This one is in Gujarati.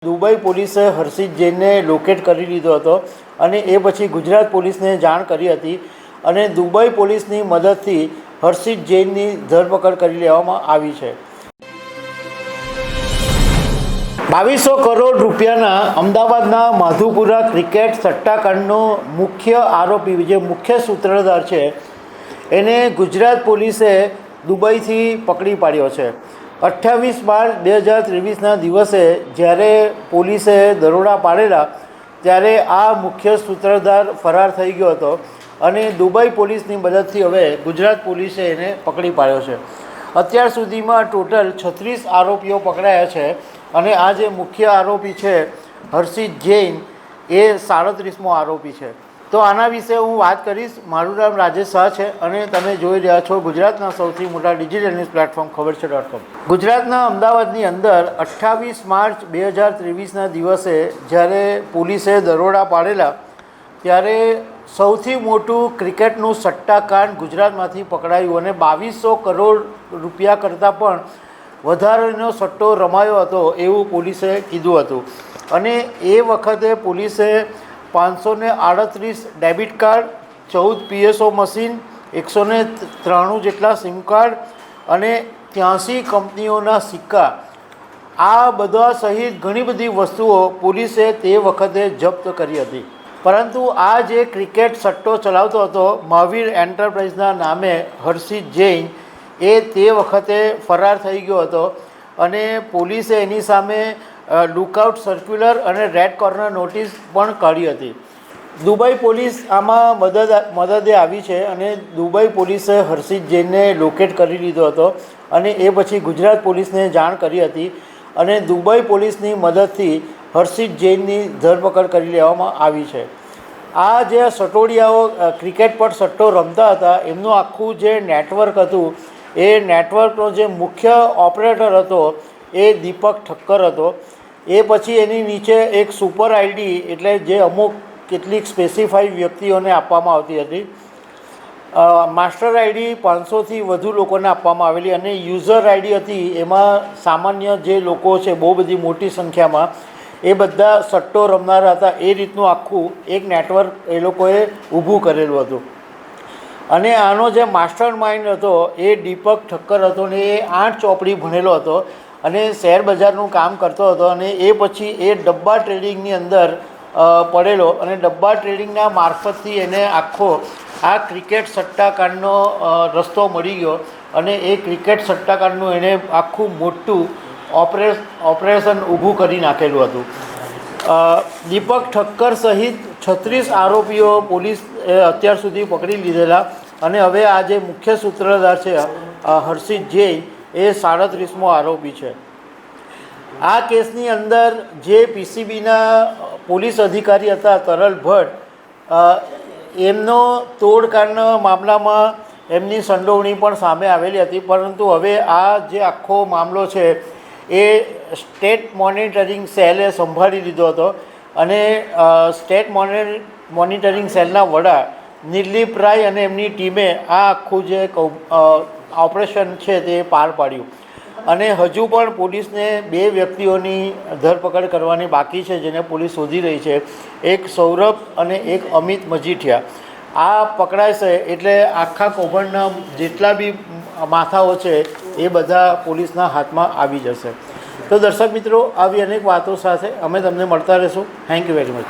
દુબઈ પોલીસે હર્ષિત જૈનને લોકેટ કરી લીધો હતો અને એ પછી ગુજરાત પોલીસને જાણ કરી હતી અને દુબઈ પોલીસની મદદથી હર્ષિત જૈનની ધરપકડ કરી લેવામાં આવી છે। 2200 કરોડ રૂપિયાના અમદાવાદના માધુપુરા ક્રિકેટ સટ્ટાકાંડનો મુખ્ય આરોપી જે મુખ્ય સૂત્રધાર છે એને ગુજરાત પોલીસે દુબઈથી પકડી પાડ્યો છે। 28 માર્ચ 2023ના દિવસે જ્યારે પોલીસે દરોડા પાડેલા ત્યારે આ મુખ્ય સૂત્રધાર ફરાર થઈ ગયો હતો અને દુબઈ પોલીસની મદદથી હવે ગુજરાત પોલીસે એને પકડી પાડ્યો છે। અત્યાર સુધીમાં ટોટલ 36 આરોપીઓ પકડાયા છે અને આ જે મુખ્ય આરોપી છે હર્ષિત જૈન એ 37મો આરોપી છે। તો આના વિશે હું વાત કરીશ। મારું નામ રાજેશ શાહ છે અને તમે જોઈ રહ્યા છો ગુજરાતના સૌથી મોટા ડિજિટલ ન્યૂઝ પ્લેટફોર્મ ખબરછે.com। ગુજરાતના અમદાવાદની અંદર 28 માર્ચ 2023ના દિવસે જ્યારે પોલીસે દરોડા પાડેલા ત્યારે સૌથી મોટું ક્રિકેટનું સટ્ટાકાંડ ગુજરાતમાંથી પકડાયું અને 2200 કરોડ રૂપિયા કરતાં પણ વધારેનો સટ્ટો રમાયો હતો એવું પોલીસે કીધું હતું અને એ વખતે પોલીસે 538 ડેબિટ કાર્ડ, 14 PSO મશીન, 193 જેટલા સિમ કાર્ડ અને 83 કંપનીઓના સિક્કા આ બધા સહિત ઘણી બધી વસ્તુઓ પોલીસે તે વખતે જપ્ત કરી હતી। પરંતુ આ જે ક્રિકેટ સટ્ટો ચલાવતો હતો મહાવીર એન્ટરપ્રાઇઝના નામે હર્ષિત જૈન એ તે વખતે ફરાર થઈ ગયો હતો અને પોલીસે એની સામે લુકઆઉટ સર્ક્યુલર અને રેડ કોર્નર નોટિસ પણ કાઢી હતી। દુબઈ પોલીસ આમાં મદદે આવી છે અને દુબઈ પોલીસે હર્ષિત જૈનને લોકેટ કરી લીધો હતો અને એ પછી ગુજરાત પોલીસને જાણ કરી હતી અને દુબઈ પોલીસની મદદથી હર્ષિત જૈનની ધરપકડ કરી લેવામાં આવી છે। આ જે સટોડિયાઓ ક્રિકેટ પર સટ્ટો રમતા હતા એમનું આખું જે નેટવર્ક હતું એ નેટવર્કનો જે મુખ્ય ઓપરેટર હતો એ દીપક ઠક્કર હતો। એ પછી એની નીચે એક સુપર આઈડી એટલે જે અમુક કેટલીક સ્પેસિફાઈડ વ્યક્તિઓને આપવામાં આવતી હતી। માસ્ટર આઈડી 500થી વધુ લોકોને આપવામાં આવેલી અને યુઝર આઈડી હતી એમાં સામાન્ય જે લોકો છે બહુ બધી મોટી સંખ્યામાં એ બધા સટ્ટો રમનારા હતા। એ રીતનું આખું એક નેટવર્ક એ લોકોએ ઊભું કરેલું હતું અને આનો જે માસ્ટર માઇન્ડ હતો એ દીપક ઠક્કર હતો ને એ 8 ચોપડી ભણેલો હતો અને શેર બજારનું કામ કરતો હતો અને એ પછી એ ડબ્બા ટ્રેડિંગની અંદર પડેલો અને ડબ્બા ટ્રેડિંગના મારફતથી એને આખો આ ક્રિકેટ સટ્ટાકાંડનો રસ્તો મળી ગયો અને એ ક્રિકેટ સટ્ટાકાંડનું એને આખું મોટું ઓપરેશન ઊભું કરી નાખેલું હતું। દીપક ઠક્કર સહિત 36 આરોપીઓ પોલીસ અત્યાર સુધી પકડી લીધેલા અને હવે આ જે મુખ્ય સૂત્રધાર છે હર્ષિત જૈન એ 37મો આરોપી છે। આ કેસની અંદર જે પીસીબીના પોલીસ અધિકારી હતા તરલ ભટ્ટ એમનો તોડકાંડના મામલામાં એમની સંડોવણી પણ સામે આવેલી હતી પરંતુ હવે આ જે આખો મામલો છે એ સ્ટેટ મોનિટરિંગ સેલે સંભાળી લીધો હતો અને સ્ટેટ મોનિટરિંગ સેલના વડા નિર્લિપ રાય અને એમની ટીમે આ આખું જે ઓપરેશન છે તે પાર પાડ્યું અને હજુ પણ પોલીસને 2 વ્યક્તિઓની ધરપકડ કરવાની બાકી છે જેને પોલીસ શોધી રહી છે। એક સૌરભ અને એક અમિત મજીઠિયા આ પકડાશે એટલે આખા કૌભાંડના જેટલા બી માથાઓ છે એ બધા પોલીસના હાથમાં આવી જશે। તો દર્શક મિત્રો આવી અનેક વાતો સાથે અમે તમને મળતા રહીશું। Thank you very much.